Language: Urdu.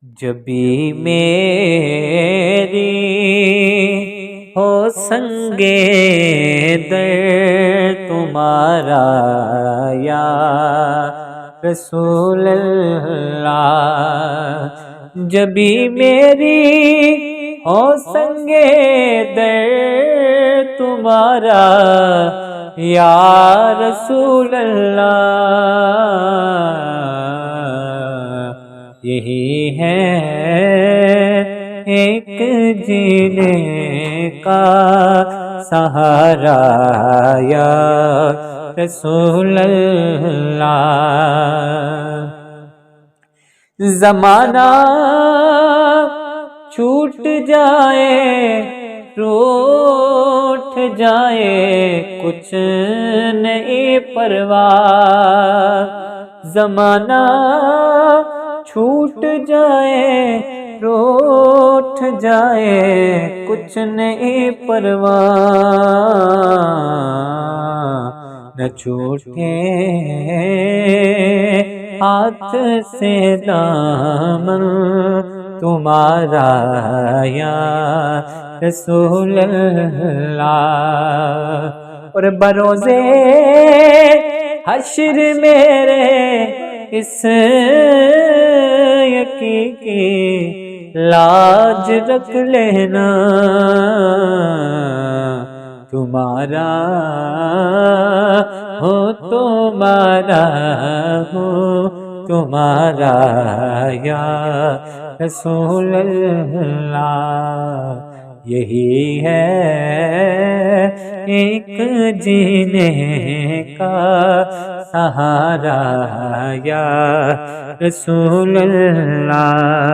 جب بھی میری ہو سنگے در تمہارا یا رسول اللہ، جب بھی میری ہو سنگے در تمہارا یا رسول اللہ، یہی ہے ایک جینے کا سہارا یا رسول اللہ۔ زمانہ چھوٹ جائے روٹھ جائے کچھ نہیں پرواہ، زمانہ چھوٹ جائے روٹھ جائے کچھ نہیں پرواہ، نہ چھوٹے ہاتھ سے دامن تمہارا یا رسول اللہ۔ اور بروزے حشر میرے اس یقین کی لاج رکھ لینا، تمہارا ہو تمہارا ہو تمہارا یا رسول اللہ، یہی ہے ایک جینے کا سہارا یا رسول اللہ۔